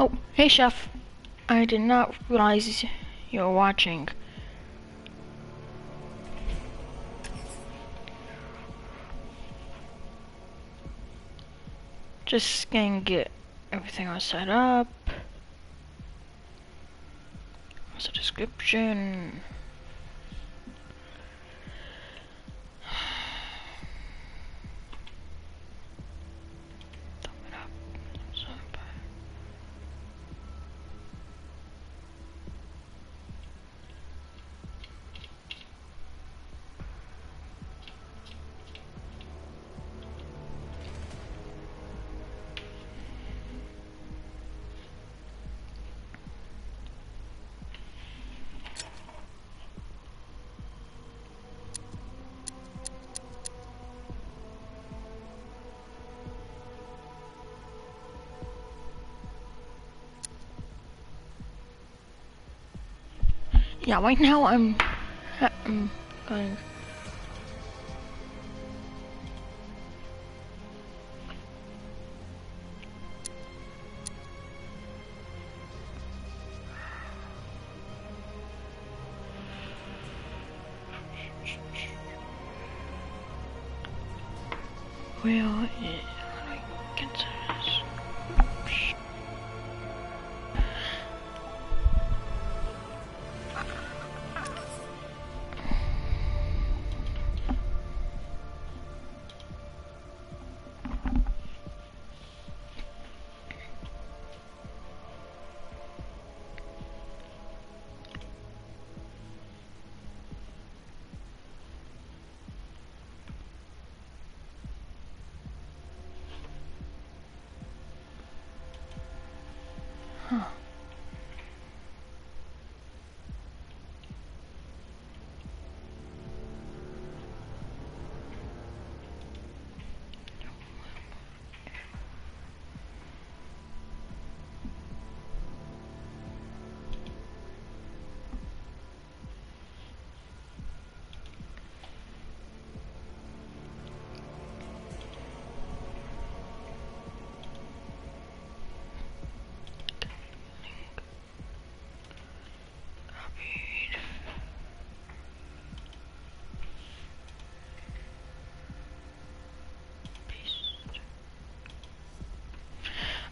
Oh, hey chef. I did not realize you were watching. Just gonna get everything all set up. What's the description? Yeah, right now I'm going. Where I get to this? Huh.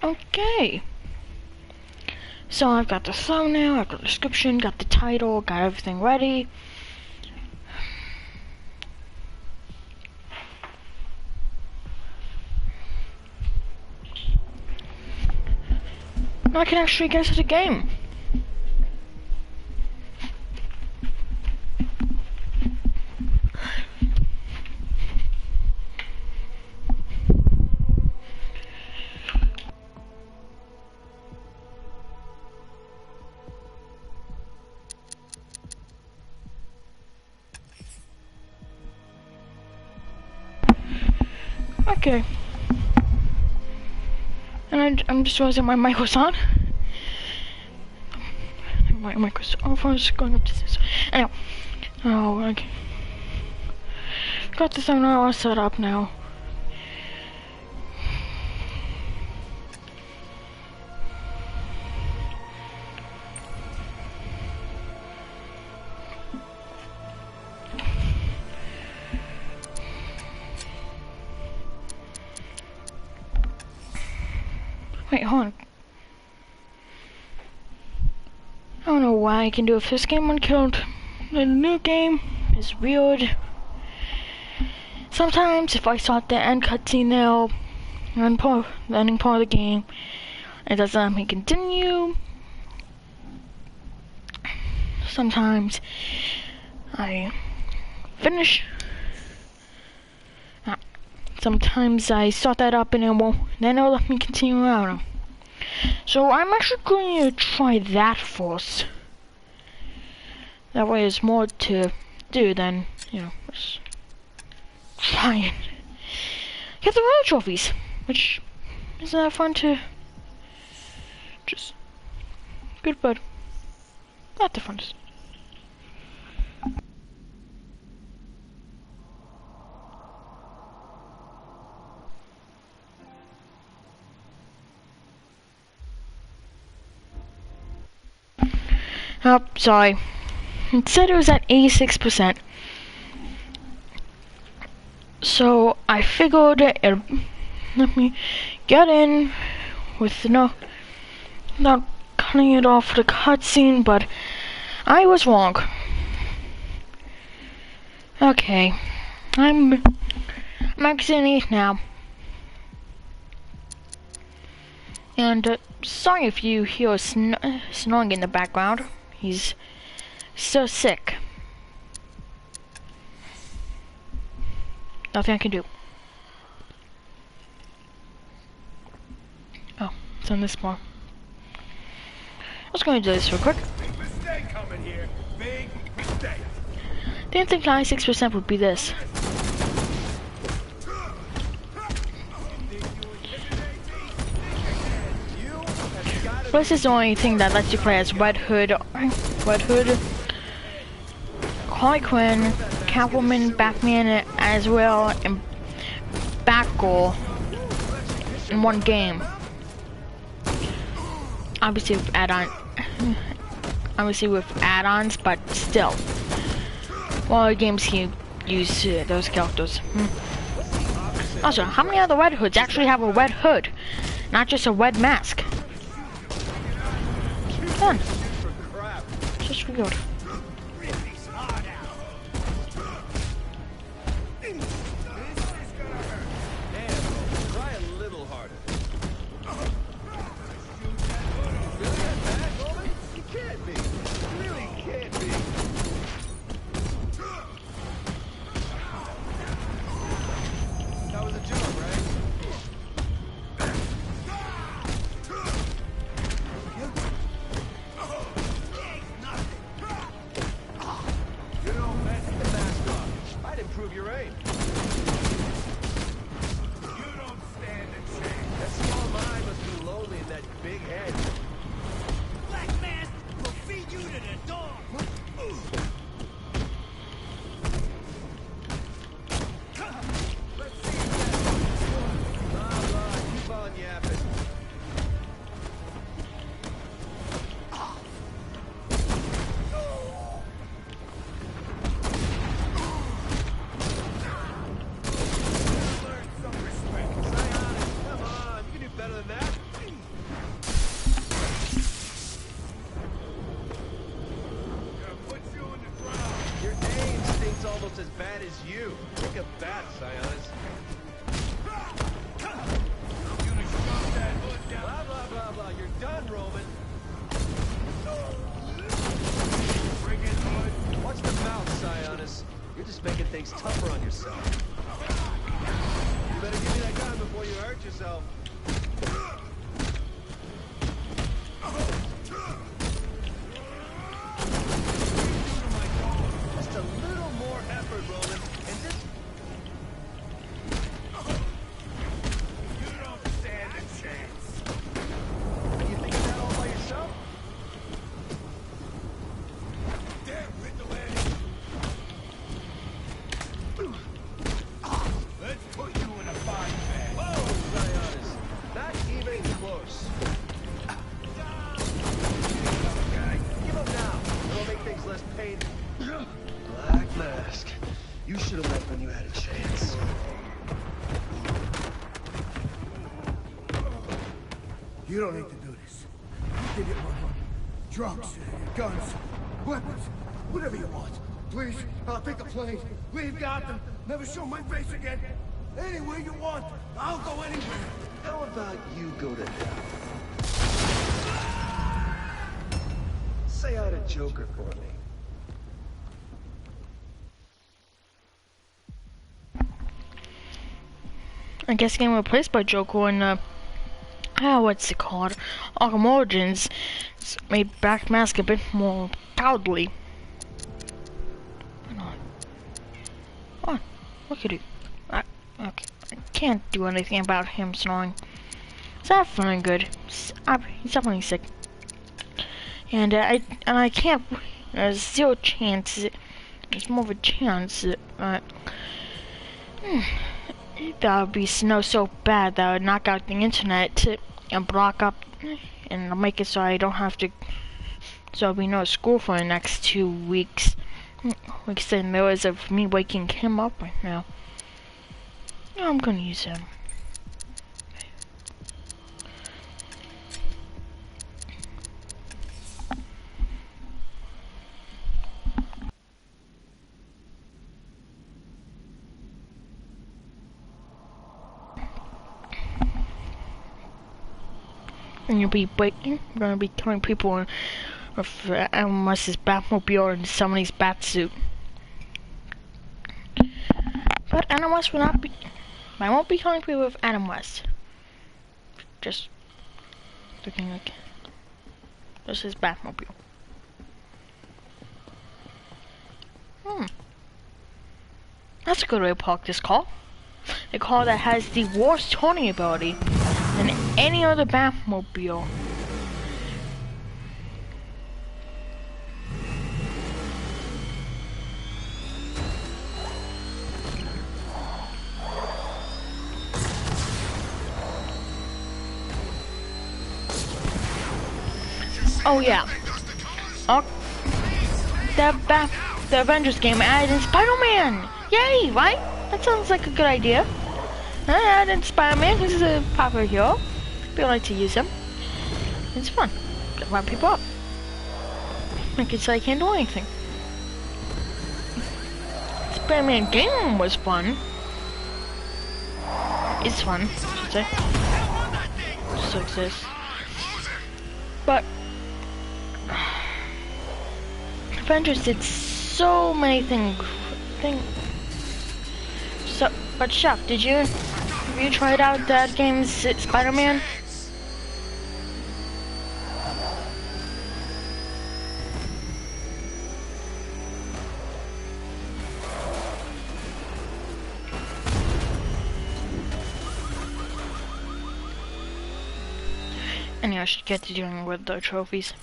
Okay. So I've got the thumbnail, I've got the description, got the title, got everything ready. Now I can actually get into the game. Okay. And I'm just realizing my mic was on. My mic was off. I was going up to this. Anyway. Oh, okay. Got the thumbnail all set up now. Wait, hold on. I don't know why I can do if this game unkilled. The new game is weird. Sometimes if I start the end cutscene now, the ending part of the game, it doesn't let me continue. Sometimes I finish. Sometimes I start that up and it won't, then it'll let me continue out. So I'm actually going to try that first. That way there's more to do than, you know, just try and get the royal trophies, which isn't that fun to just good, but not the funnest. Oh, sorry. It said it was at 86%. So I figured it let me get in with not cutting it off the cutscene, but I was wrong. Okay, I'm exiting now. And sorry if you hear snoring in the background. He's so sick. Nothing I can do. Oh, it's on this bar. I was going to do this real quick. Big mistake coming here. Big mistake. Didn't think 96% would be this. This is the only thing that lets you play as Red Hood, Harley Quinn, Catwoman, Batman, as well, and Batgirl in one game. Obviously with add-ons, but still. Well, games can use those characters. Also, how many other Red Hoods actually have a red hood, not just a red mask? Done. Just weird. As bad as you. Take a bat, Sionis. I'm gonna shove that hood down. Blah, blah, blah, blah. You're done, Roman. Friggin' hood. Watch the mouth, Sionis. You're just making things tougher on yourself. You better give me that gun before you hurt yourself. You should have left when you had a chance. You don't need to do this. You can get money. Drugs, guns, weapons, whatever you want. Please, I'll take a plane, leave Gotham, never show my face again. Anywhere you want, I'll go anywhere. How about you go to hell? Say hi to Joker for me. I guess getting replaced by Joker and what's it called? Arkham Origins made Black Mask a bit more cowardly. Oh, look at it. Okay, I can't do anything about him snoring. Is that feeling good? He's definitely sick. And I can't. There's zero chance. There's more of a chance. That would be snow so bad that would knock out the internet and block up and make it so I don't have to So there'll be no school for the next 2 weeks. Like in there is of me waking him up right now. I'm gonna use him. And you'll be waiting. We're gonna be killing people with Adam West's Batmobile and somebody's Batsuit. But Adam West will not be. I won't be killing people with Adam West. Just looking like this is Batmobile. That's a good way to park this car. A car that has the worst turning ability than any other Batmobile. Oh yeah. The Avengers game added in Spider-Man! Yay, right? That sounds like a good idea. Add in Spider-Man, he's a popular hero. People like to use him. It's fun. Get a lot of people up. Make it so I can't do anything. Spider-Man game was fun. It's fun, I should say. Still exists. But Avengers did so many things. So, but Chef, have you tried out that game's Spider-Man? Anyway, I should get to dealing with the trophies.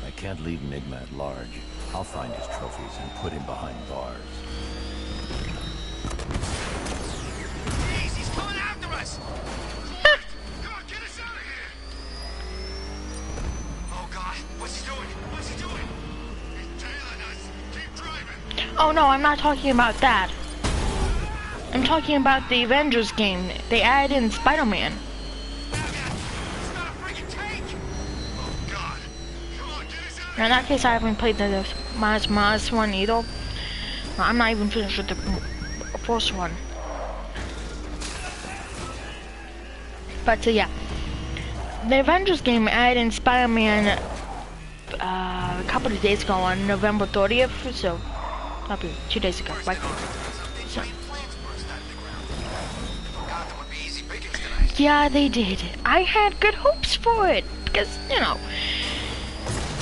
I can't leave Enigma at large. I'll find his trophies and put him behind bars. Jeez, he's coming after us! Come on, get us out of here! Oh God, what's he doing? What's he doing? He's tailing us. Keep driving. Oh no, I'm not talking about that. I'm talking about the Avengers game. They added in Spider-Man. Now, in that case, I haven't played the Miles one either. I'm not even finished with the first one. But yeah, the Avengers game added in Spider-Man a couple of days ago on November 30th, so that'll be 2 days ago, right? So, yeah, they did. I had good hopes for it because, you know,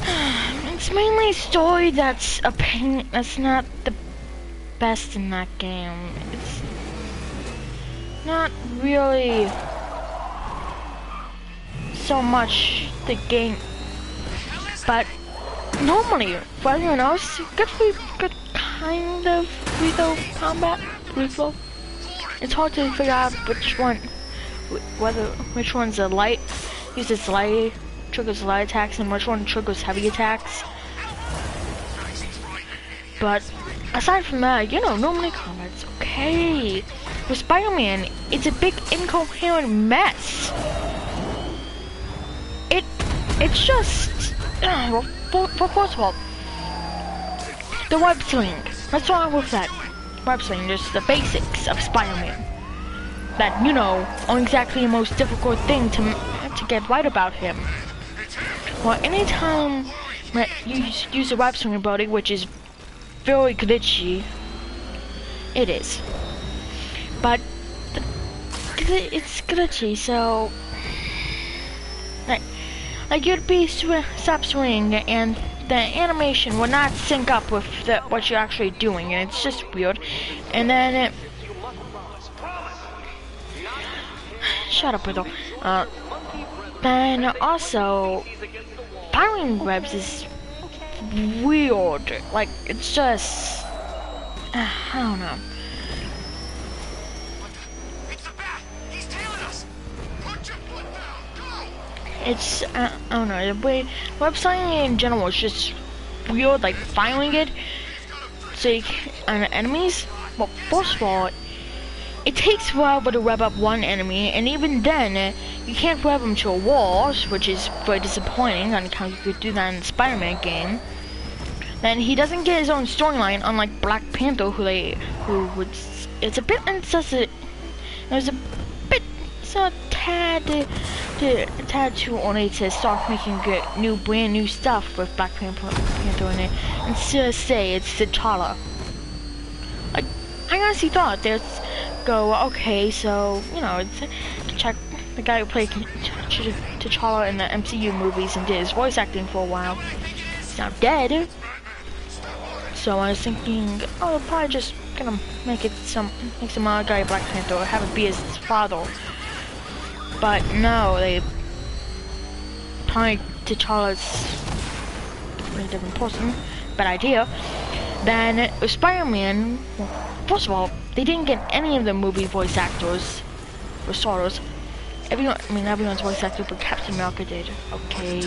it's mainly story that's a pain. That's not the best in that game. It's not really so much the game, but normally for everyone else, good kind of lethal combat. Lethal. It's hard to figure out which one's a light, uses light. Triggers light attacks and which one triggers heavy attacks. But aside from that, you know, normally combat's okay. With Spider-Man, it's a big incoherent mess. It's just first of all, the web sling. What's wrong with that? Web sling, just the basics of Spider-Man. That, you know, are exactly the most difficult thing to get right about him. Well, anytime you use a web swing ability, which is very glitchy, it is. But it's glitchy, so like you'd be stop swinging, and the animation will not sync up with what you're actually doing, and it's just weird. And then shut up, Riddle. Then also, firing webs is weird. Like, it's just, I don't know. It's the bat! He's tailing us! Put your foot down! Go! it's I don't know, the way website in general is just weird, like firing it so you on enemies. Well, first of all, it takes forever to rev up one enemy, and even then, you can't rev them to a wall, which is very disappointing on account you could do that in the Spider-Man game. Then he doesn't get his own storyline, unlike Black Panther, it's a bit unnecessary. It was a bit, so tad too early to start making brand new stuff with Black Panther in it, and to say it's T'Challa. Like, I honestly thought okay, so, you know, check the guy who played T'Challa in the MCU movies and did his voice acting for a while. He's now dead. So I was thinking, oh, they're probably just gonna make some other guy Black Panther, or have it be his father. But no, they probably T'Challa's a different person. Bad idea. Then with Spider-Man, well, first of all, they didn't get any of the movie voice actors or starters. Everyone's voice actor, but Captain America did. Okay.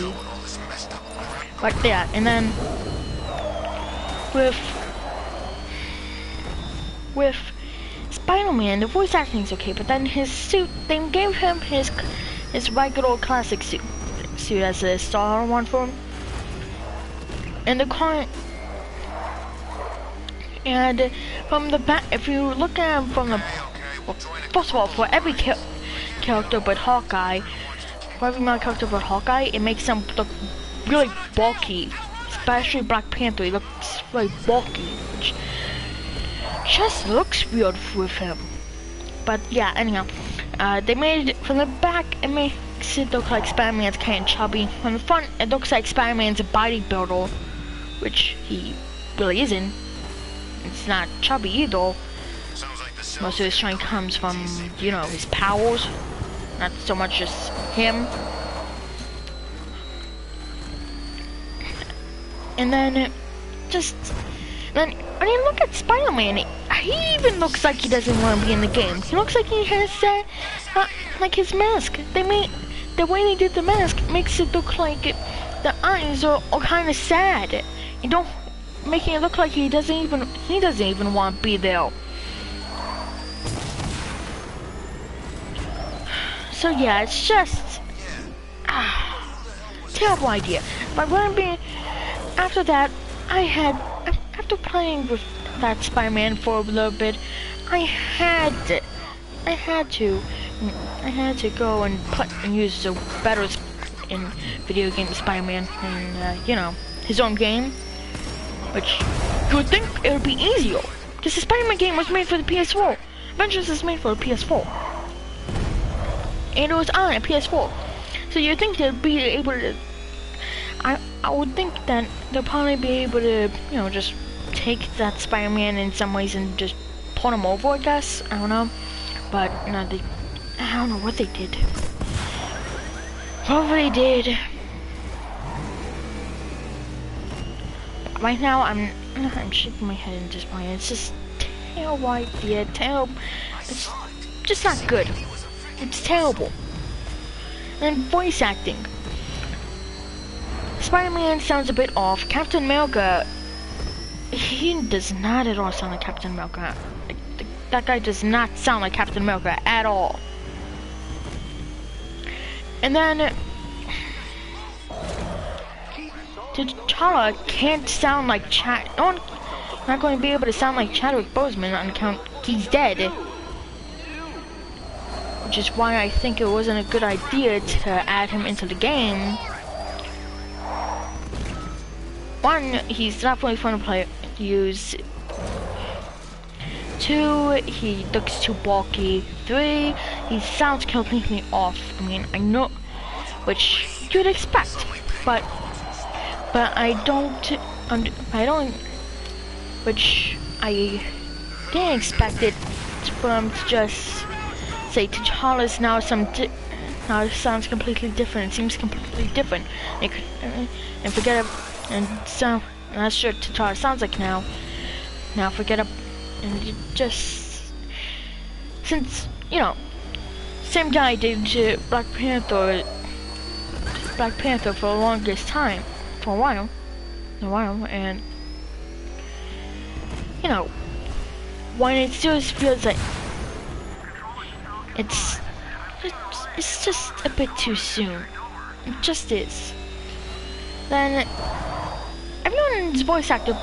Like that, and then with Spider-Man, the voice acting's okay, but then his suit, they gave him his regular classic suit as a star one for him. And from the back, if you look at him from the, well, first of all, for every character but Hawkeye, it makes him look really bulky. Especially Black Panther, he looks very bulky, which just looks weird with him. But yeah, anyhow, they made it from the back, it makes it look like Spider-Man's kind of chubby. From the front, it looks like Spider-Man's a bodybuilder, which he really isn't. It's not chubby either. Most of his strength comes from, you know, his powers, not so much just him. And then, when you look at Spider-Man, he even looks like he doesn't want to be in the game. He looks like he has, like his mask. The way they did the mask makes it look like the eyes are kind of sad. Making it look like he doesn't even want to be there. So yeah, it's just, terrible idea. But after that, after playing with that Spider-Man for a little bit, I had to go and use the better in video game Spider-Man in you know, his own game, which you would think it would be easier because the Spider-Man game was made for the PS4. Avengers is made for the PS4, and it was on a PS4, so you'd think they'd be able to. I would think that they'll probably be able to, you know, just take that Spider-Man in some ways and just put him over, I guess. I don't know. But, no, I don't know what they did. Whatever they did. Right now, I'm shaking my head in disappointment. It's just terrible idea. It's just not good. It's terrible. And voice acting. Spider-Man sounds a bit off. Captain America, he does not at all sound like Captain America. That guy does not sound like Captain America at all. And then T'Challa can't sound like not going to be able to sound like Chadwick Boseman on account he's dead. Which is why I think it wasn't a good idea to add him into the game. One, he's definitely fun to use. Two, he looks too bulky. Three, he sounds completely off. I mean, I know, which you'd expect, but which I didn't expect it from just say T'Challa's now now it sounds completely different. It seems completely different. And forget it. And so, that's what T'Challa sounds like now. Now forget it. And you just, since, you know, same guy did Black Panther, Black Panther for the longest time, for a while, and you know, when it just feels like it's just a bit too soon. It just is. Then everyone's voice actor,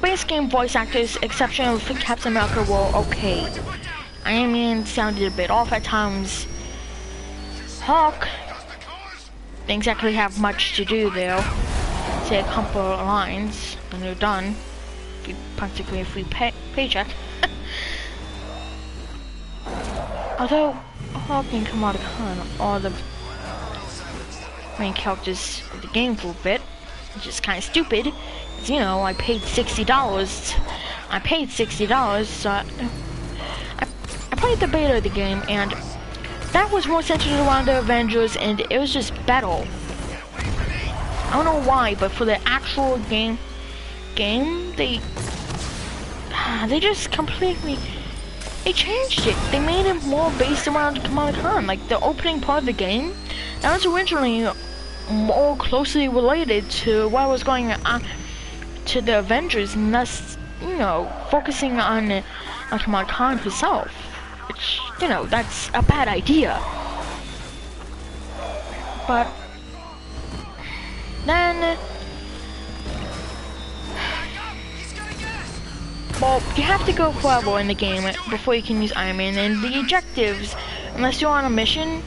base game voice actors, exception of Captain America, were okay. Iron Man sounded a bit off at times. Hulk didn't exactly have much to do there. Say a couple of lines, and they're done. Practically a free paycheck. Although Hulk and Kamala Khan are the main characters of the game for a bit, which is kind of stupid. Cause, you know, I paid $60. So I played the beta of the game, and that was more centered around the Avengers, and it was just better. I don't know why, but for the actual game, they just completely, they changed it. They made it more based around Kamala Khan. Like the opening part of the game, that was originally more closely related to what was going on to the Avengers, and thus, you know, focusing on Kamala Khan herself. Which, you know, that's a bad idea. But then, well, you have to go forever in the game before you can use Iron Man, and the objectives, unless you're on a mission,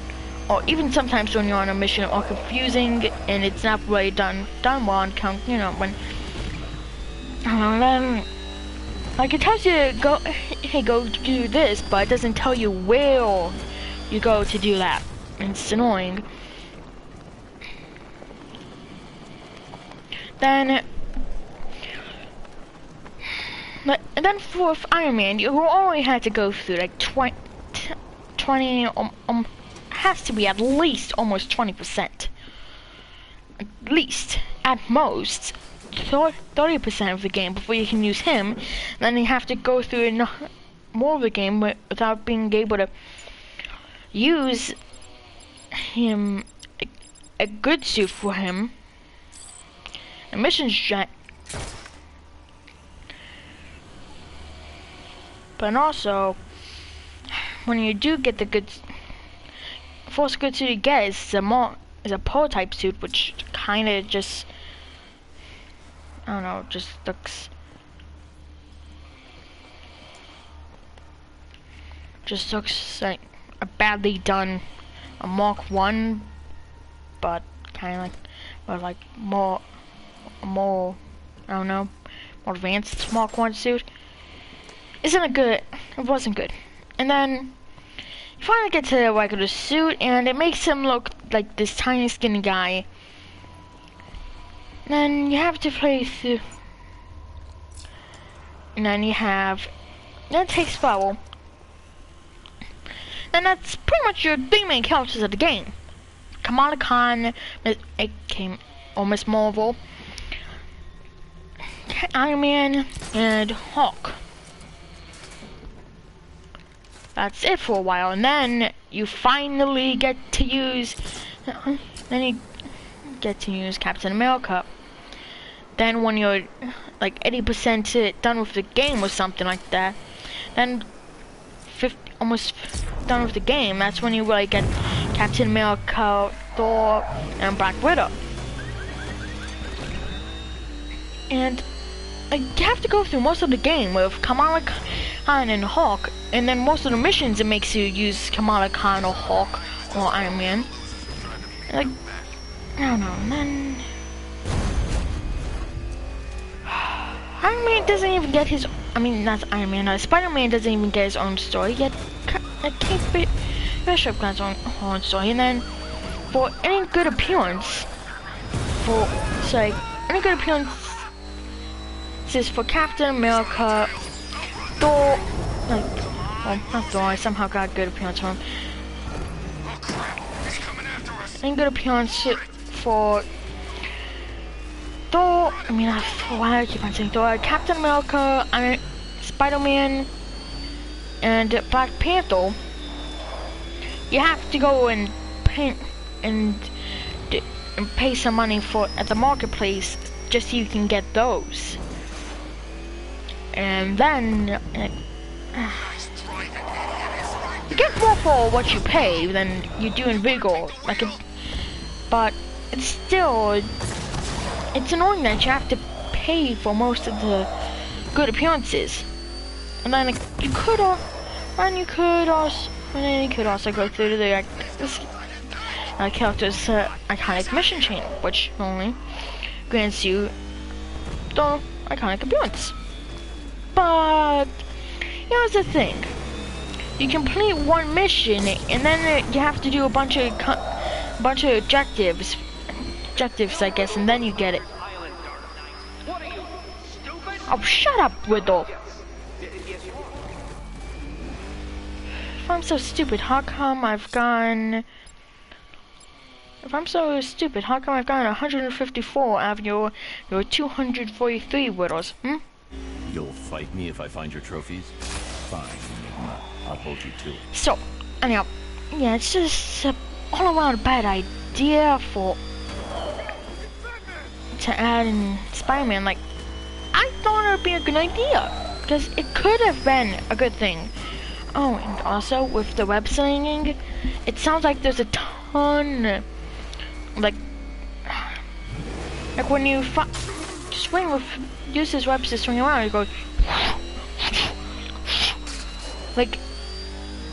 or even sometimes when you're on a mission, are confusing, and it's not really done well on count, you know, when, then, like, it tells you to go, hey, go do this, but it doesn't tell you where you go to do that. It's annoying. Then for Iron Man, you only had to go through like 20, has to be at least almost 20%. At least, at most, 30% of the game before you can use him. Then you have to go through more of the game without being able to use him, a good suit for him. A mission's giant. But also, when you do get the first good suit you get is a prototype suit, which kind of just, I don't know, just looks like a badly done a Mark 1, but kind of like more, I don't know, more advanced Mark 1 suit. It wasn't good. And then you finally get to the regular suit, and it makes him look like this tiny skinny guy. And then you have to play through, and then it takes foul. And that's pretty much your three main characters of the game. Kamala Khan, Miss Marvel, Iron Man, and Hulk. That's it for a while, and then you finally get to use, Captain America. Then when you're like 80% done with the game or something like that, then almost done with the game, that's when you really get Captain America, Thor, and Black Widow. And you have to go through most of the game with Kamala Khan and Hulk, and then most of the missions it makes you use Kamala Khan or Hulk or Iron Man. Like, I don't know, and then Iron Man doesn't even get his, not Iron Man, Spider-Man doesn't even get his own story, yet Kate Bishop got his own story. And then for any good appearance, this is for Captain America, Thor, not Thor, I somehow got a good appearance from him. Any good appearance for Thor, why do I keep on saying Thor? Captain America, Spider-Man, and Black Panther, you have to go and paint and and pay some money for at the marketplace just so you can get those. And then you get more for what you pay than you do in Vigor. But it's still, it's annoying that you have to pay for most of the good appearances. And then you could also go through the character's iconic mission chain, which only grants you the iconic appearance. But here's the thing: you complete one mission, and then you have to do a bunch of objectives, I guess, and then you get it. Oh, shut up, Riddle. If I'm so stupid, how come I've gone... If I'm so stupid, how come I've gotten 154 out of your 243 riddles, You'll fight me if I find your trophies? Fine, Enigma. I'll hold you to it. So, anyhow, yeah, it's just all around bad idea to add in Spider-Man. Like, I thought it would be a good idea, because it could have been a good thing. Oh, and also with the web slinging, it sounds like there's a ton, like when you swing with, use his webs to swing around, it goes like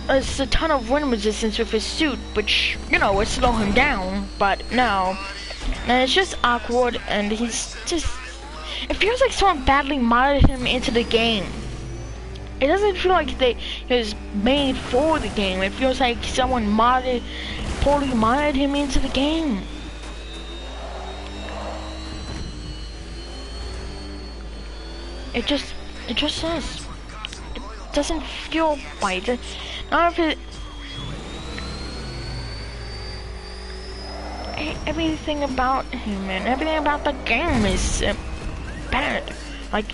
there's a ton of wind resistance with his suit, which, you know, would slow him down, but no. And it's just awkward, and he's just, it feels like someone badly modded him into the game. It doesn't feel like it was made for the game. It feels like someone poorly modded him into the game. It just says, it doesn't feel right. None of it, everything about him and everything about the game is bad. Like,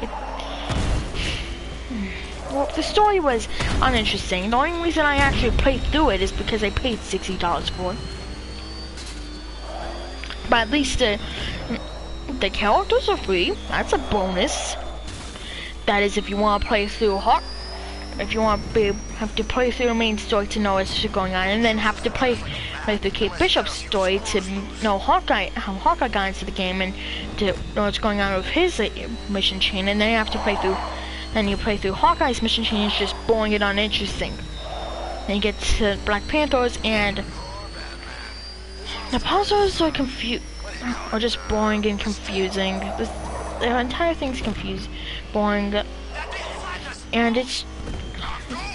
well, the story was uninteresting. The only reason I actually played through it is because I paid $60 for it. But at least the characters are free. That's a bonus. That is, if you want to play through if you want to have to play through the main story to know what's going on, and then have to play through Kate Bishop's story to know how Hawkeye got into the game and to know what's going on with his mission chain, and then you have to play through. Then you play through Hawkeye's mission chain, it's just boring and uninteresting. Then you get to Black Panthers, and the puzzles are just boring and confusing. The entire thing's boring, and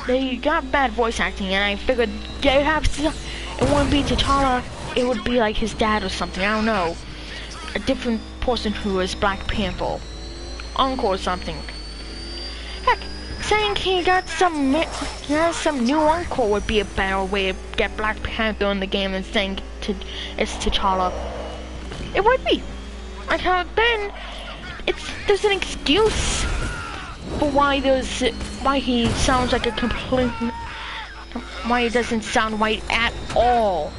they got bad voice acting, and I figured it wouldn't be T'Challa, it would be like his dad or something, I don't know. A different person who is Black Panther. Uncle or something. Heck, saying he has some new uncle would be a better way to get Black Panther in the game than saying it's T'Challa. It would be. Like how then there's an excuse for why he sounds like why he doesn't sound right at all.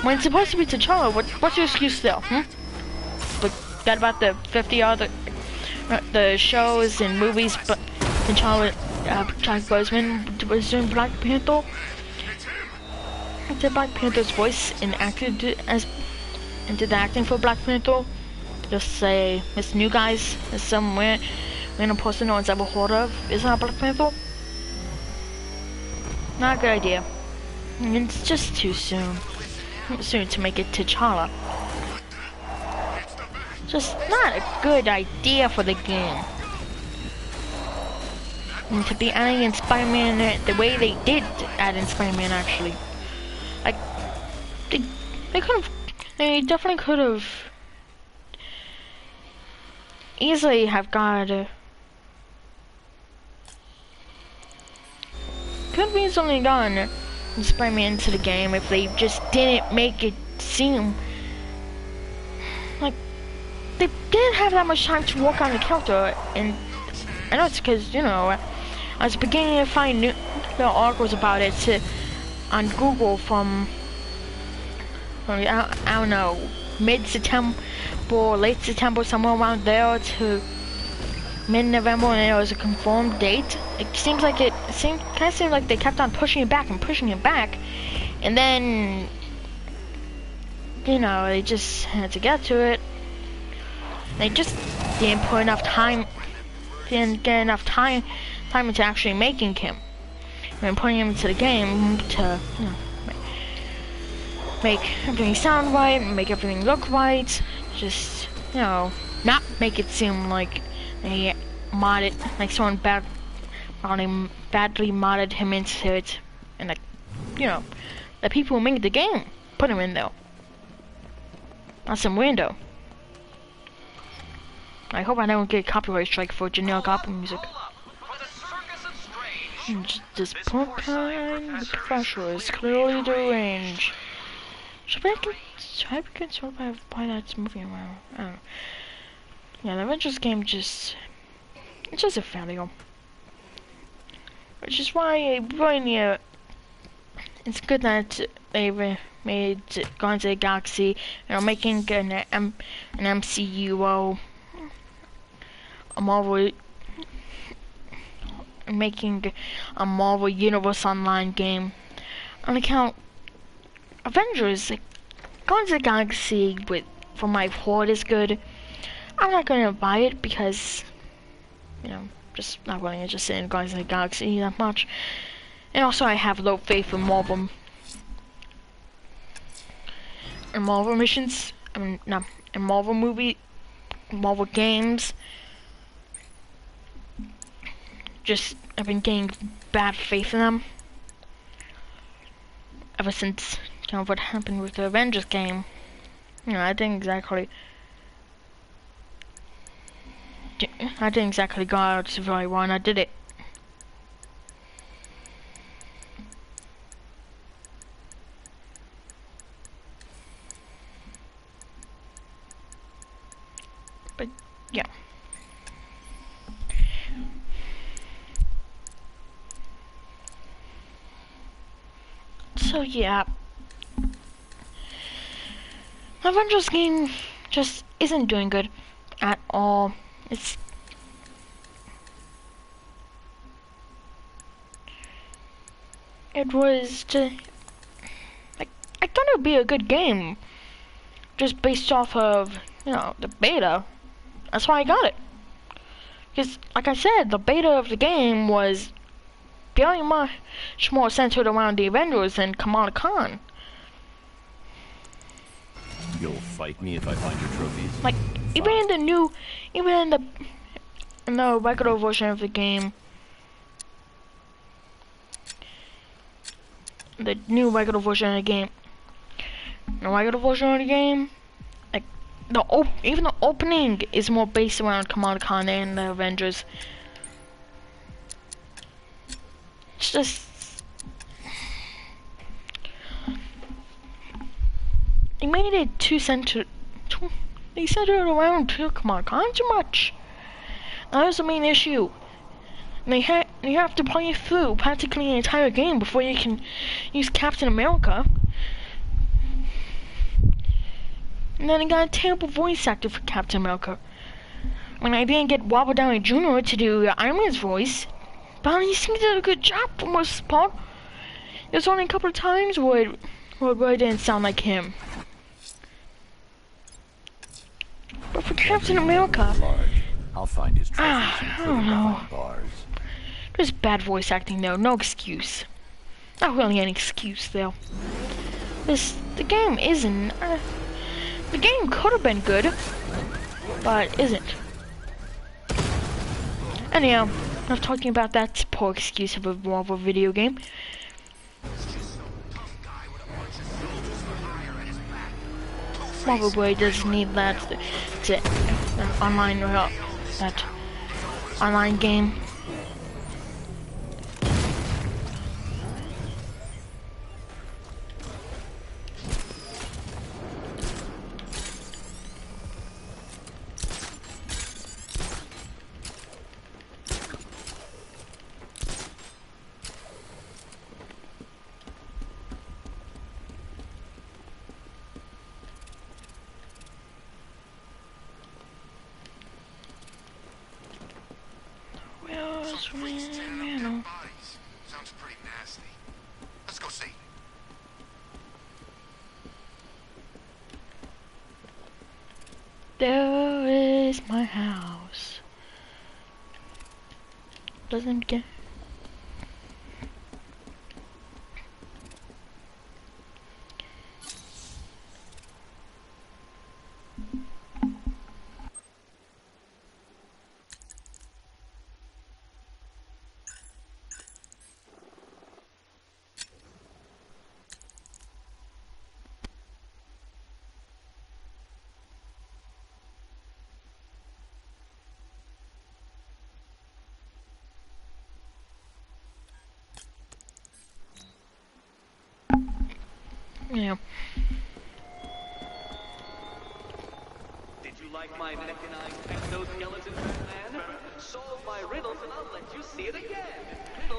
When it's supposed to be T'Challa, what's your excuse there, Forget about the 50 other the shows and movies, but T'Challa, Chadwick Boseman was doing Black Panther. Did Black Panther's voice and acted did the acting for Black Panther. Just say Miss New Guys is some random person no one's ever heard of. Is that Black Panther? Not a good idea. It's just too soon. Soon to make it T'Challa. Just not a good idea for the game. And to be adding in Spider-Man the way they did add in Spider-Man, actually. Like, they definitely could have easily have got could have easily gotten Spider-Man into the game if they just didn't make it seem like they didn't have that much time to work on the character. And I know it's because, you know, I was beginning to find little articles about it on Google from I don't know, mid-September, late September, somewhere around there to mid-November, and it was a confirmed date. It seems like kind of seemed like they kept on pushing it back and pushing it back, and then, you know, they just had to get to it. They just didn't put enough time, didn't get enough time into actually making him, and putting him into the game to, you know, make everything sound right, make everything look right, just, you know, not make it seem like they modded, like someone badly modded him into it, and like, you know, the people who made the game put him in there. Not some window. I hope I don't get a copyright strike for generic opera music. This porcupine, the professor is clearly deranged. Should I be controlled by that movie around? I don't know. Yeah, the Avengers game it's just a failure. Which is why it's good that they made Guardians of the Galaxy, and are making an MCU, a Marvel, making a Marvel Universe Online game on account Avengers, like, Guardians of the Galaxy, from my heard is good. I'm not gonna buy it because, you know, just not really interested in Guardians of the Galaxy that much. And also I have low faith in Marvel. And Marvel missions, I mean, no, in Marvel Marvel games. Just, I've been getting bad faith in them ever since kind of what happened with the Avengers game. You know, I didn't exactly go out very well, and I did it. But yeah. So yeah, Avengers game just isn't doing good at all. It was just, like, I thought it would be a good game, just based off of, you know, the beta. That's why I got it. Because, like I said, the beta of the game was very much more centered around the Avengers than Kamala Khan. You'll fight me if I find your trophies? Like, even in the regular version of the game, the new regular version of the game, like, even the opening is more based around Kamala Khan than the Avengers. It's just, they made it they centered around Kamala Khan too much. That was the main issue. And you have to play through practically an entire game before you can use Captain America. And then I got a terrible voice actor for Captain America. When I didn't get Robert Downey Jr. to do Iron Man's voice, but he seemed to do a good job for most part. There's only a couple of times where it really didn't sound like him. But for Captain America, I'll find his trophies and I put don't him know. behind bars. There's bad voice acting though, no excuse. Not really any excuse though. The game isn't. The game could have been good, but isn't. Anyhow, enough talking about that poor excuse of a Marvel video game. Marvel Boy doesn't need that online game. There is my house. Doesn't get. Yeah. Did you like my mechanized exoskeleton, Batman? Solve my riddles and I'll let you see it again.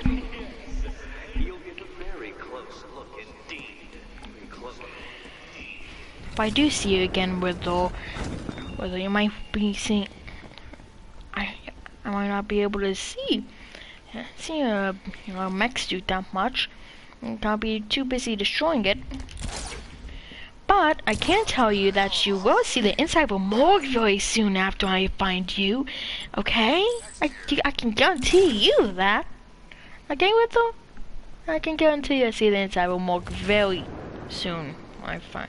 Yes. You'll get a very close look indeed. Close indeed. If I do see you again, whether you might be seeing, I might not be able to see a mech suit that much. I'll be too busy destroying it. But I can tell you that you will see the inside of a morgue very soon after I find you. Okay? I can guarantee you that. Okay, Withel? I can guarantee you see the inside of a morgue very soon when I find.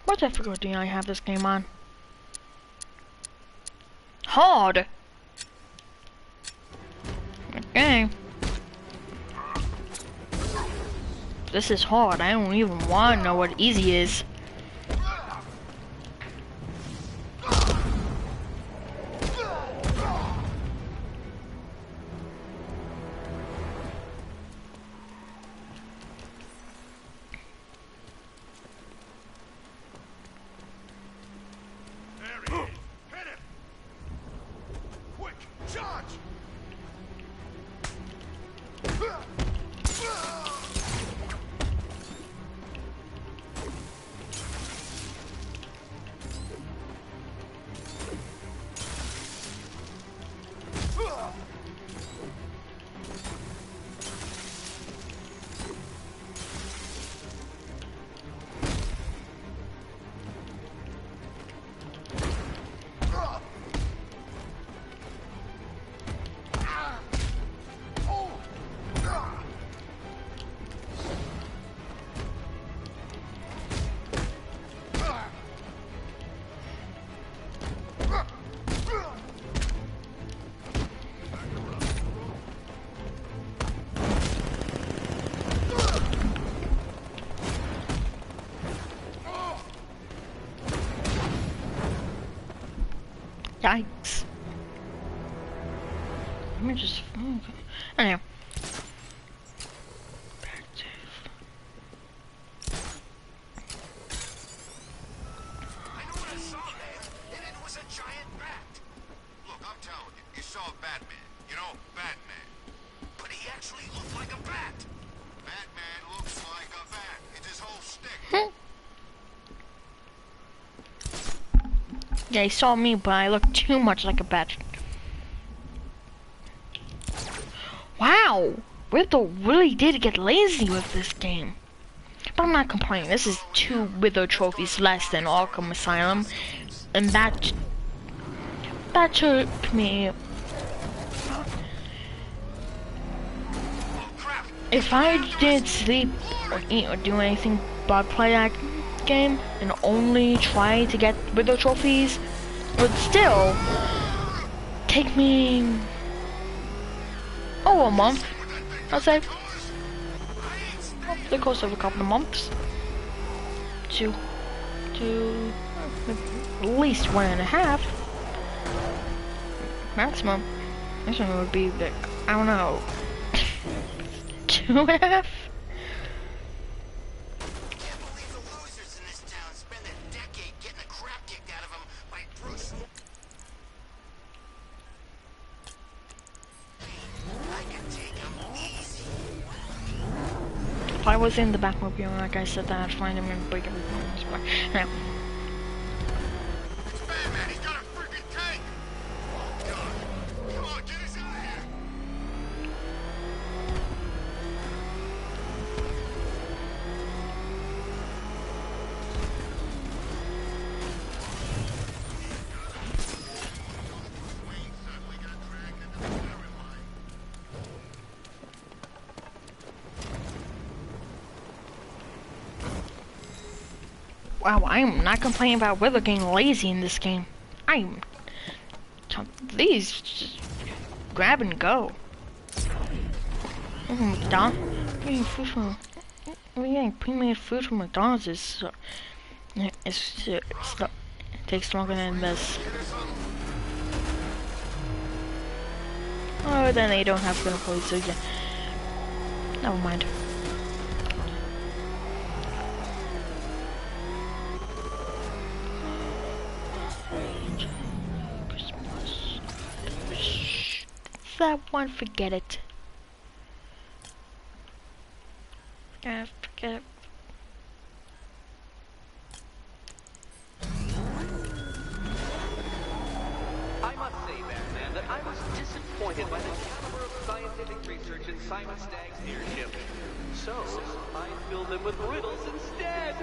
What difficulty I have this game on? Hard. Okay. This is hard. I don't even want to know what easy is. Yikes. Let me just... Anyway. I know what I saw there, and it was a giant bat. Look, I'm telling you, you saw Batman. You know, Batman. But he actually looked like a bat. Batman looks like a bat. It's his whole stick. Yeah, he saw me, but I look too much like a bat. Wow! Wither really did get lazy with this game. But I'm not complaining. This is 2 Wither trophies less than Arkham Asylum. And that took me... If I didn't sleep or eat or do anything but play that, game and only try to get Riddler trophies would still take me a month, I'd say. Over the course of a couple of months. To at least 1.5 maximum. This one would be like, I don't know, 2.5. If I was in the Batmobile, like I said, I'd find him and break everything. Now. It's Batman, he's got a freaking tank! Oh, God. Come on, get us out of here! Wow, I am not complaining about Riddler getting lazy in this game. These just grab and go. McDonald's, getting food from, getting pre-made food from McDonald's is, it takes longer than this. Oh, then they don't have good employees, so yeah. Never mind. That one, forget it. Forget it. I must say, Batman, that I was disappointed by the caliber of scientific research in Simon Stagg's airship. So, I filled them with riddles instead.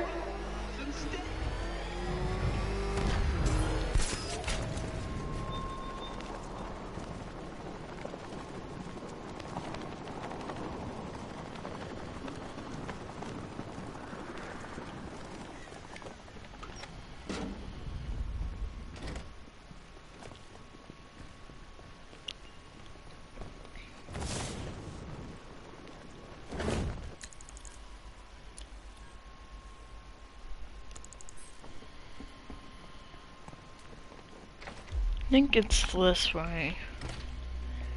I think it's this way.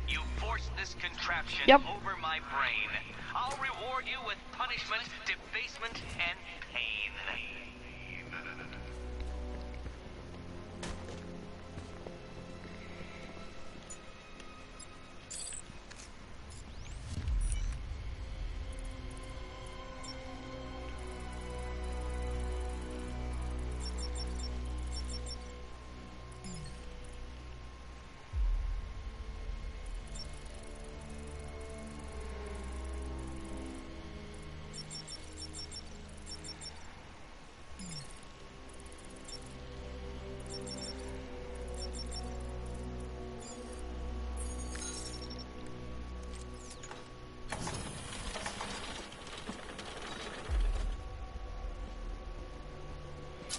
You forced this contraption over my brain. I'll reward you with punishment, debasement, and pain.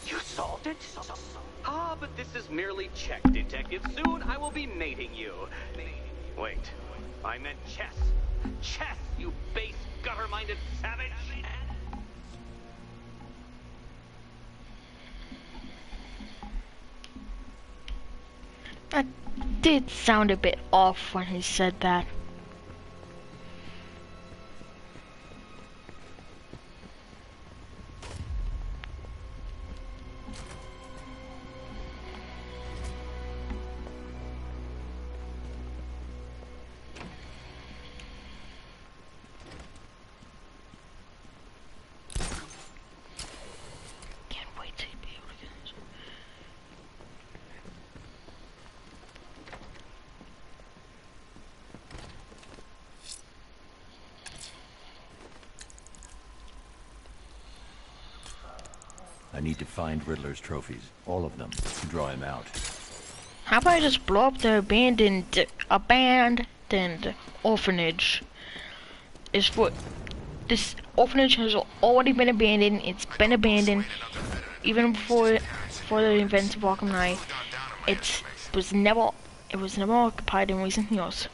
You solved it? Ah, but this is merely check, Detective. Soon I will be mating you. Wait, I meant chess. Chess, you base, gutter-minded savage! That did sound a bit off when he said that. I need to find Riddler's trophies, all of them, to draw him out. How about I just blow up the abandoned orphanage? Is what This orphanage has already been abandoned. It's been abandoned even before the events of Arkham Knight. It was never occupied in recent years.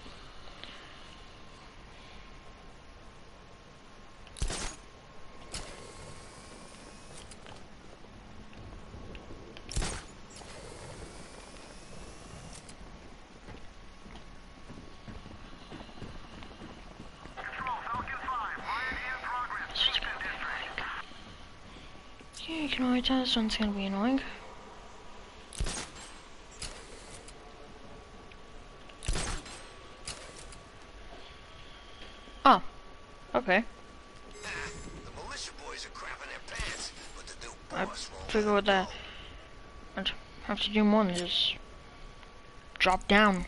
Yeah, you can already tell this one's gonna be annoying. Oh, okay. The militia boys are crapping their pants, but the new I boss won't. figured that I'd have to do more than just drop down.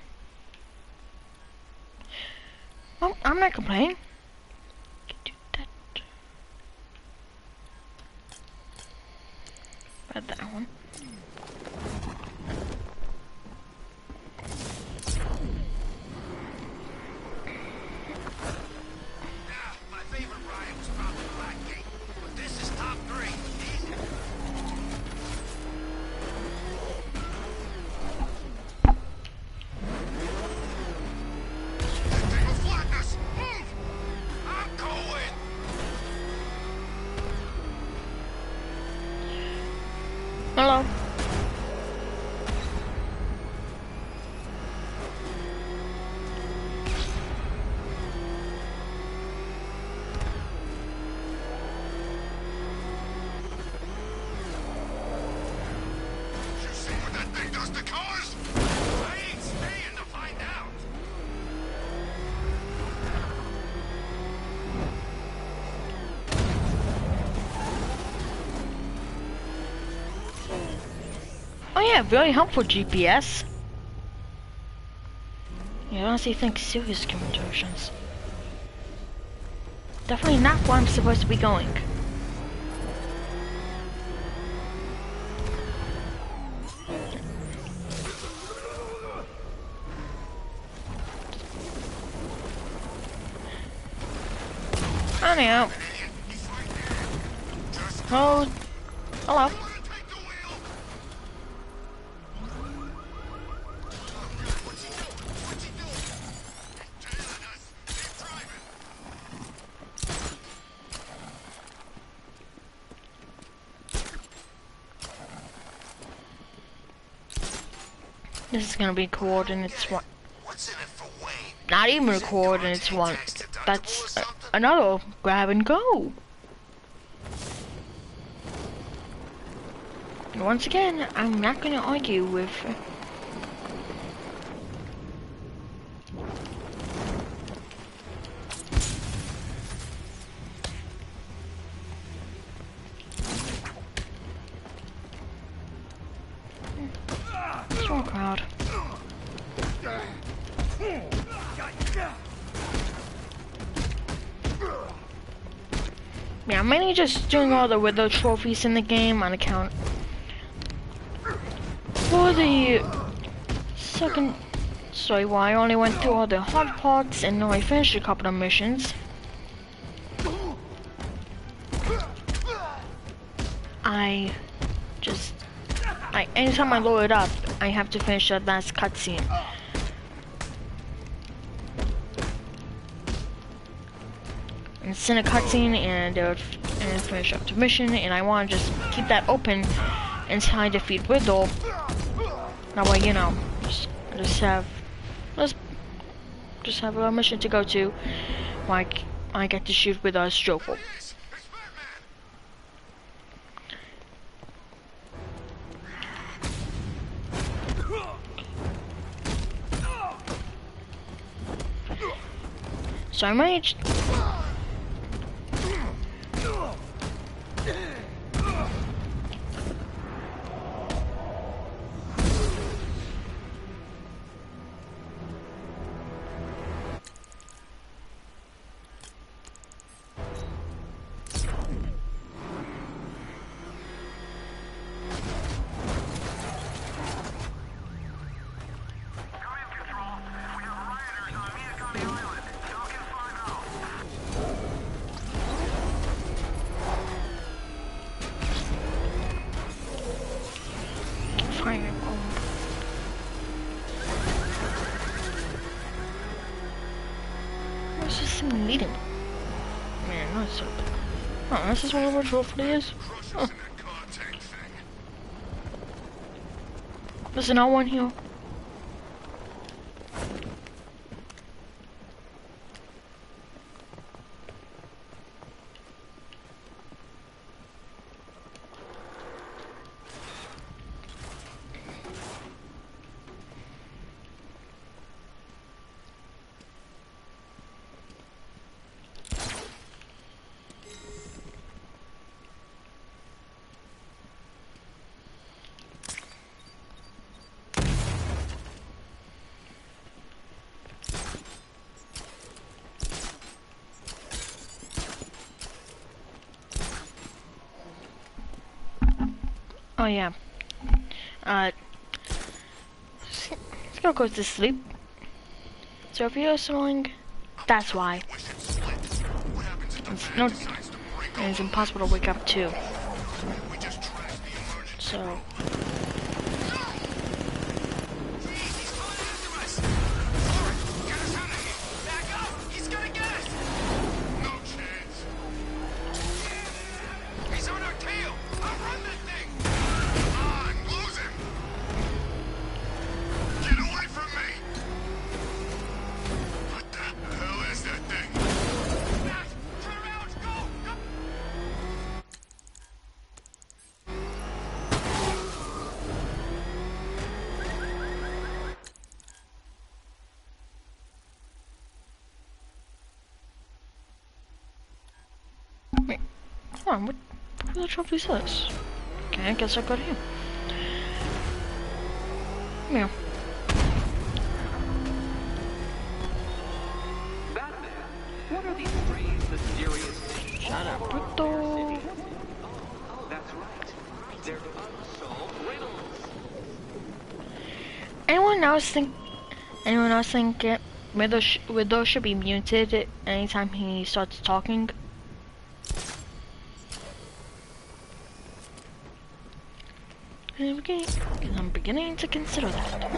Well, I'm not complaining. Can do that. About that one. My favorite ride was probably Blackgate, but this is top 3. Easy. They will flatten us. Move! I'm going. Hello. You see what that thing does to cars? I ain't staying to find out. Oh yeah, very helpful GPS. Yeah, I honestly think serious conversions. Definitely not where I'm supposed to be going. Anyhow. Oh, hello. Take the wheel. What's he doing? Tailing us. Keep driving. This is gonna be coordinates one. What's in it for Wayne? Not even coordinates one. That's another grab and go. And once again, I'm not gonna argue with. Small crowd. Yeah, I'm mainly just doing all the Widow trophies in the game on account. For the second story, well, I only went through all the hard parts and now I finished a couple of missions. Anytime I load it up, I have to finish that last cutscene. And it's in a cutscene and finish up the mission, and I want to just keep that open until I defeat Riddle. That way, you know, just have a mission to go to. Like I get to shoot with a Joker. So I might. What's this meeting? Man, no, it's up. Oh, this is what a virtual footy is? Oh. There's no one here. Oh yeah. Let's go to sleep. So if you're snoring, that's why. It's impossible to wake up too. So. Wait, hold on, what the trophy is this? Okay, I guess I'll go to him. Meow. Batman, what are these strange, mysterious things? Shut up, all around Bruto. our city? Oh, that's right. They're unsolved riddles. Anyone else think Widow should be muted anytime he starts talking? I'm beginning to consider that.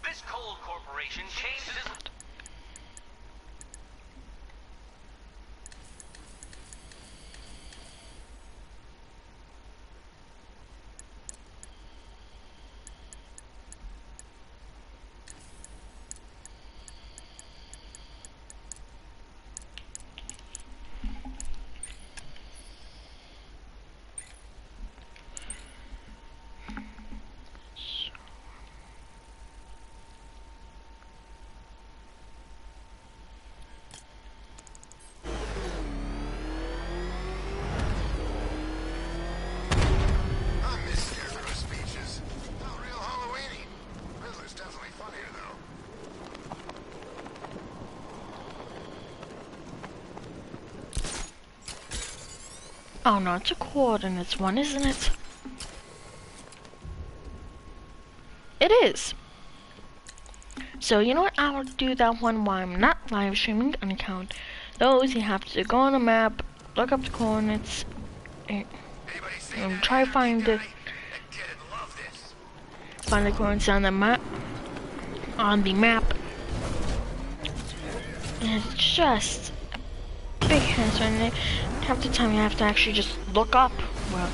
This coal corporation came to this... Oh no, it's a coordinates one, isn't it? It is. So you know what? I'll do that one while I'm not live streaming on account. Those you have to go on the map, look up the coordinates, and try to find the coordinates on the map. And it's just a big hassle, and half the time you have to actually just look up where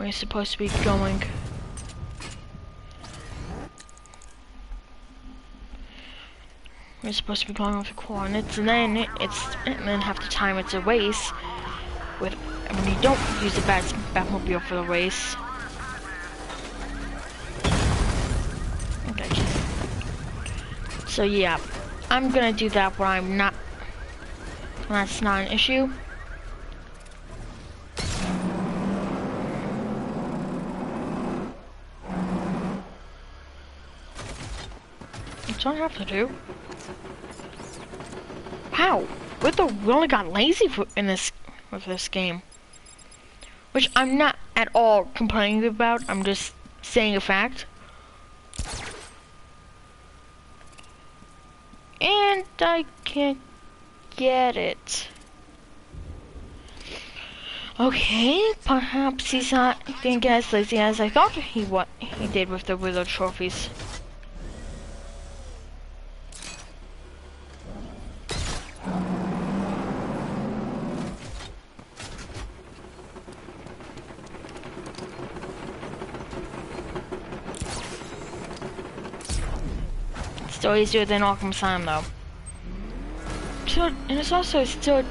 you're supposed to be going. We're supposed to be going with the coordinates, and then half the time it's a race with. I mean, you don't use the Batmobile for the race. Okay. So yeah, I'm gonna do that where I'm not. That's not an issue. That's all I have to do. How? We only got lazy in this with this game. Which I'm not at all complaining about. I'm just saying a fact. And I can't get it. Okay, perhaps he's not being as lazy as I thought he did with the Willow trophies. Still easier than Arkham Knight though. So, and it's also still,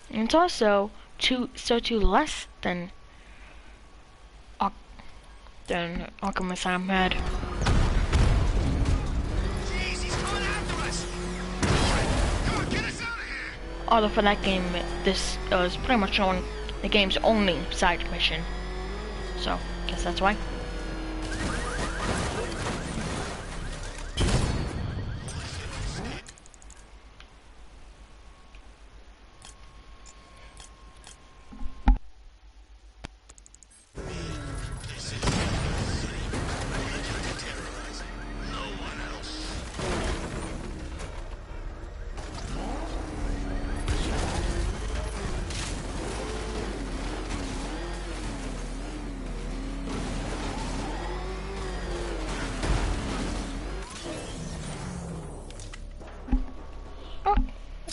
and it's also still less than Arkham Knight had. Jeez, he's coming after us! Come on, get us out of here! Although for that game, this is pretty much the game's only side mission. So, guess that's why.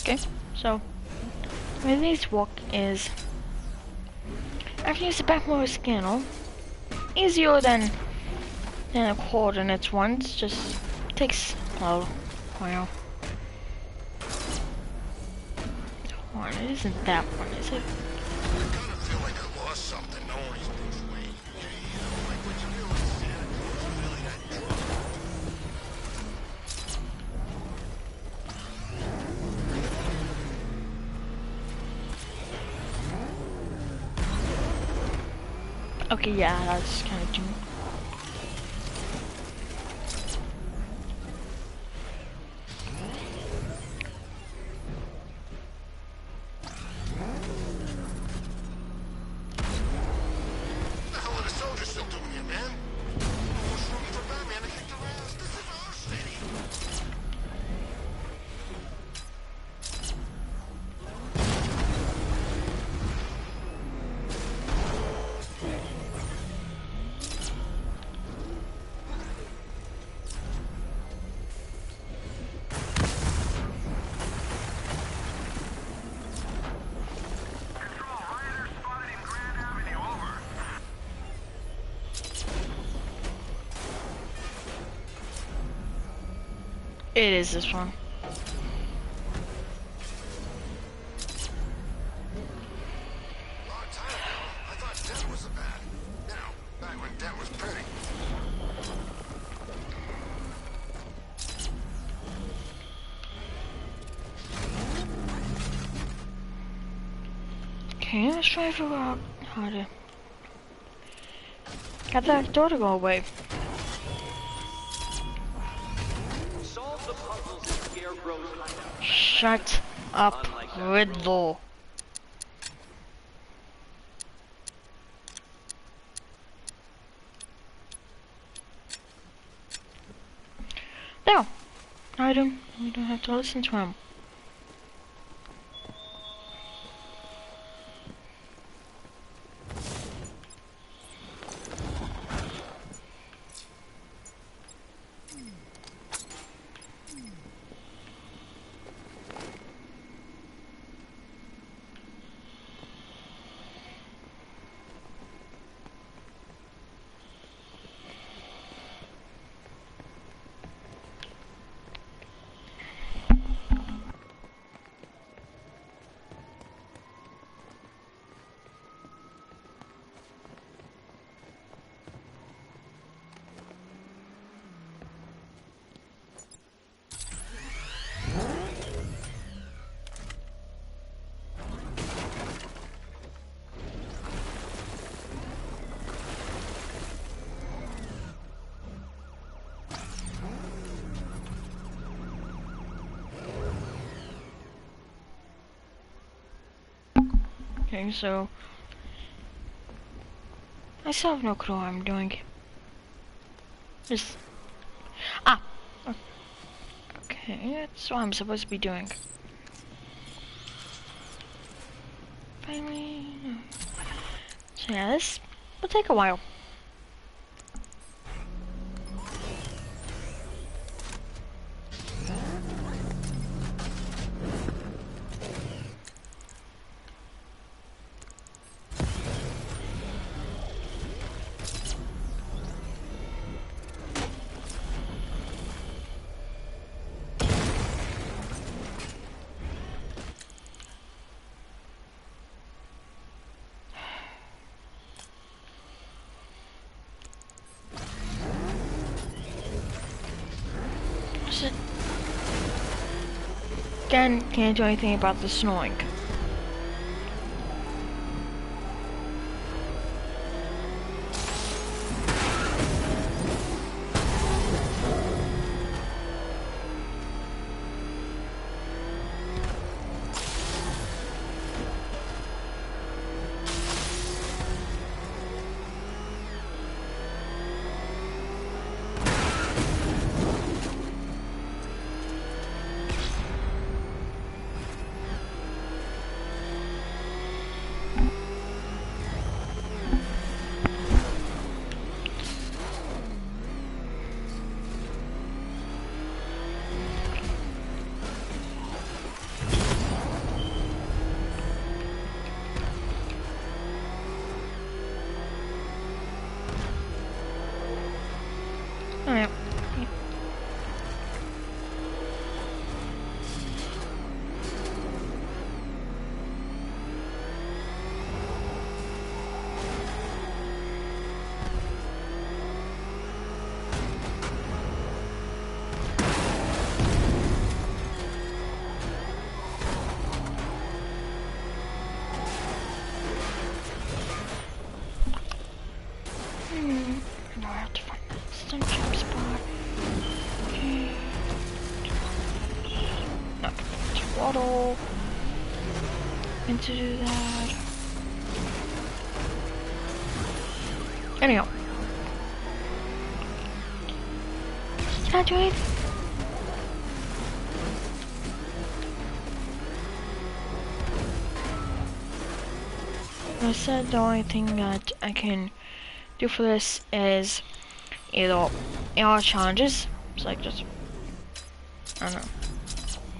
Okay, so where these walk is after you use the back motor scanner, easier than the coordinates ones, just takes a while. One, it isn't that one, is it? I kinda feel like I lost something knowing he's Bruce Wayne. Like what you do in Santa Cruz, really that drunk. Okay, yeah, that's kind of too. What the hell are the soldiers still doing here, man? Almost rooting for Batman to kick their ass. This is our city. It is this one. Long time ago, I thought death was a bad. You know, back when death was pretty. Okay, let's try to figure out how to get that door to go away. Solve the puzzles in Scaregrow's hideout. Shut up, Riddle. No, we don't have to listen to him. Okay, so I still have no clue what I'm doing. Just okay, that's what I'm supposed to be doing. Finally, so yeah, this will take a while. So, again, can't do anything about the snoring. Alright. Now I have to find that sunshine spot. Okay. Not to waddle. And to do that. Anyhow. Can I do it? I said the only thing that I can do for this is either challenges, it's like just I don't know,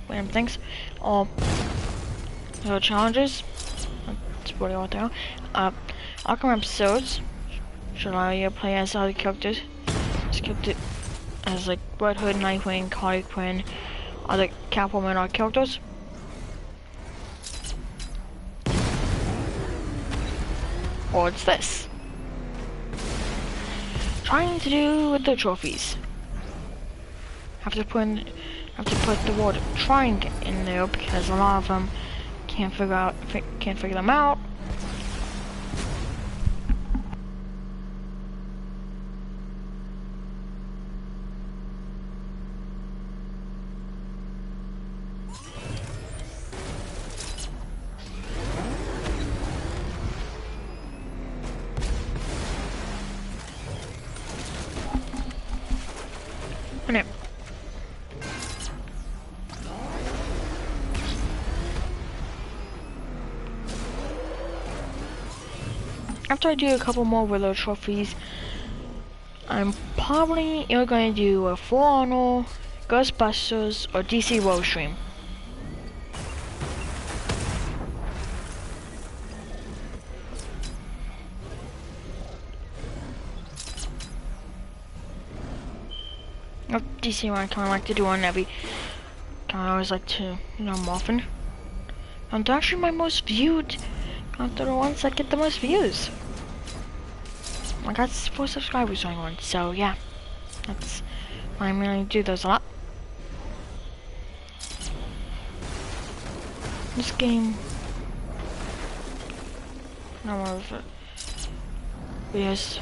random things, or challenges. That's really what they are. Arkham episodes should allow you to play as other characters. Just kept it as like Red Hood, Nightwing, Harley Quinn, other Catwoman or characters. Or it's this. Trying to do with the trophies. Have to put the word trying in there because a lot of them can't figure them out. Anyway. After I do a couple more Willow trophies, I'm probably either going to do a For Honor, Ghostbusters, or DC Road Stream. DC one I kind of like to do on every. I always like to, more often. And they're actually my most viewed. They're the ones that get the most views. I got 4 subscribers going on, so yeah, that's why I'm gonna do those a lot. This game, no more of it. Yes.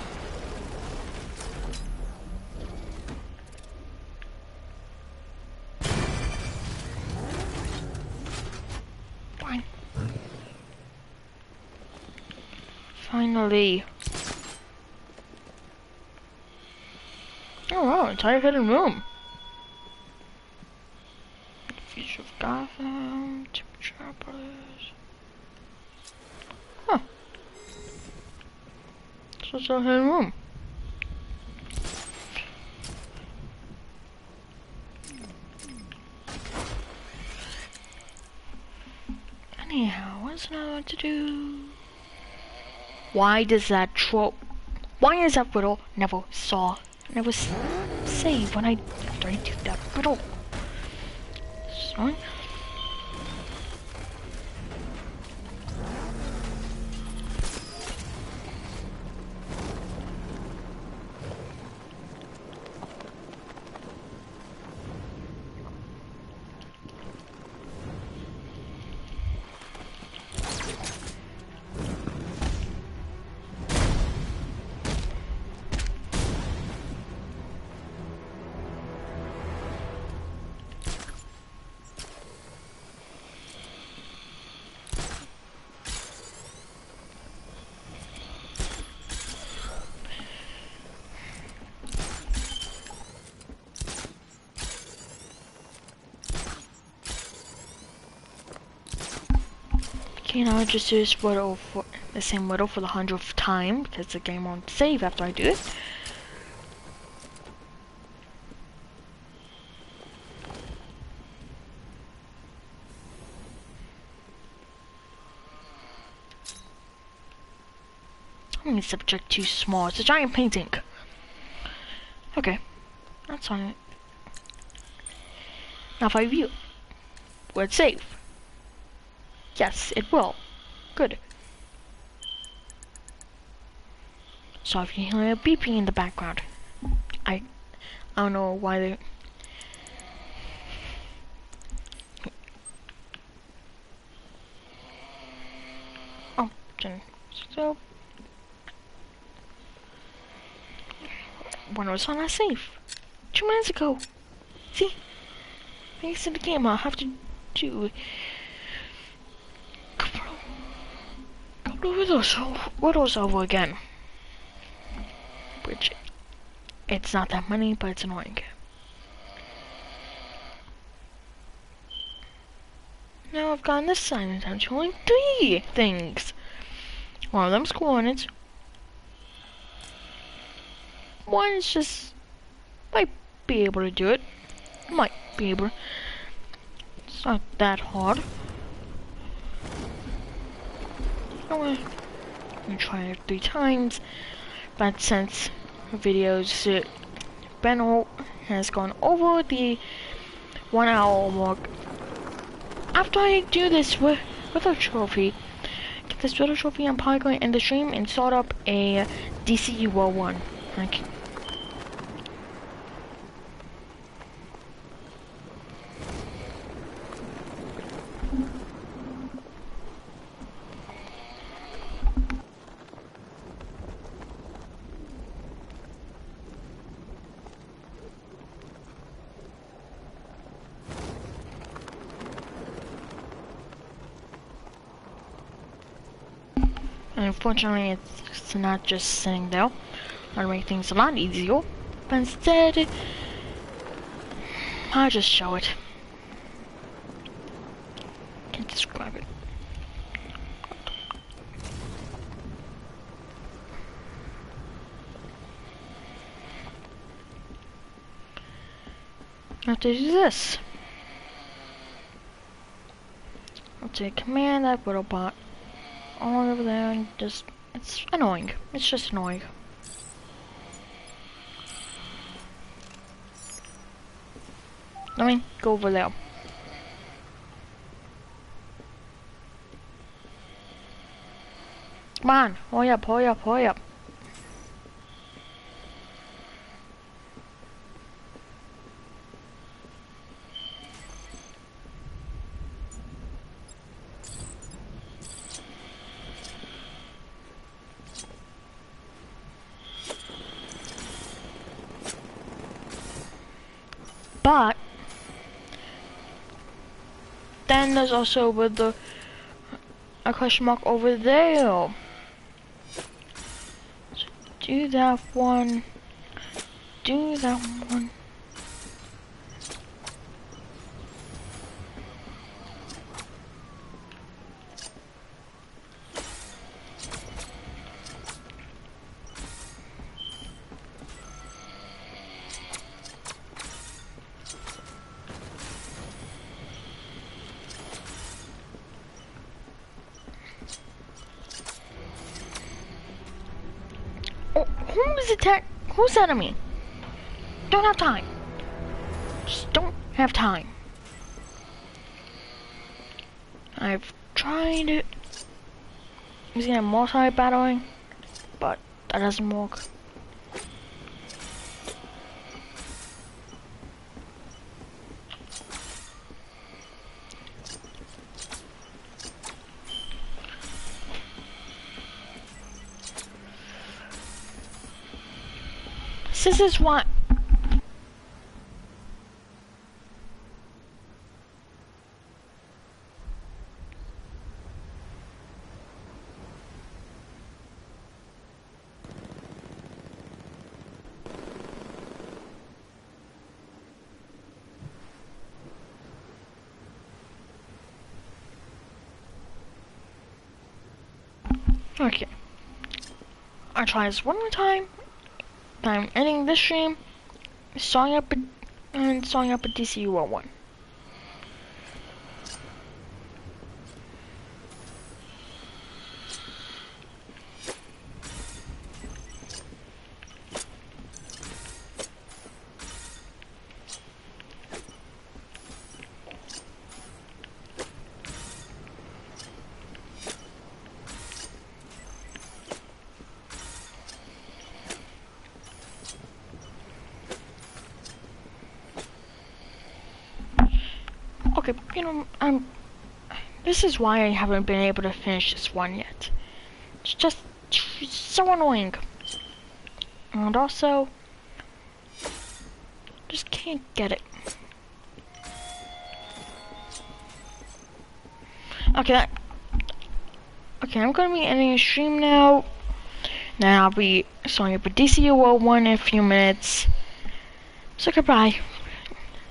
Fine. Finally. Oh wow, entire hidden room. Future of Gotham, Metropolis. Huh. So it's a hidden room. Anyhow, what's another one to do? Why does that why is that riddle never save when after I do that riddle? Sorry. Okay, now I just do this riddle for the same riddle for the 100th time because the game won't save after I do it. I mean, subject too small. It's a giant painting. Okay, that's fine. Now if I view, will it save? Yes, it will. Good. So if you hear a beeping in the background, I don't know why they. Oh, so when I was on that save 2 minutes ago. See, thanks to the game, I'll have to do. Go riddles over again. Which, it's not that many, but it's annoying. Now I've gotten this sign in time to only 3 things. One of them's coordinates. One is just, might be able to do it. Might be able. It's not that hard. I'm gonna try it 3 times, but since videos, Ben has gone over the 1 hour mark. After I do this with a trophy, get this little trophy, I'm probably going to end the stream and start up a DCU World 1. Like, unfortunately, it's not just sitting there. I'll make things a lot easier, but instead, I'll just show it. Can't describe it. I have to do this. I'll take command that little bot all over there and just, it's annoying. It's just annoying. Let me go over there. Come on, hurry up, hurry up, hurry up. But then there's also with a question mark over there. Do that one. Do that one. Oh, who's that at me? Don't have time. Just don't have time. I've tried using a multi-battling, but that doesn't work. This is what. Okay. I'll try this one more time. I'm ending this stream, starting up a DCU-01. Okay, you know, this is why I haven't been able to finish this one yet. It's just so annoying. And also, just can't get it. Okay, I'm gonna be ending the stream now. Then I'll be starting up a DCU-01 in a few minutes. So goodbye.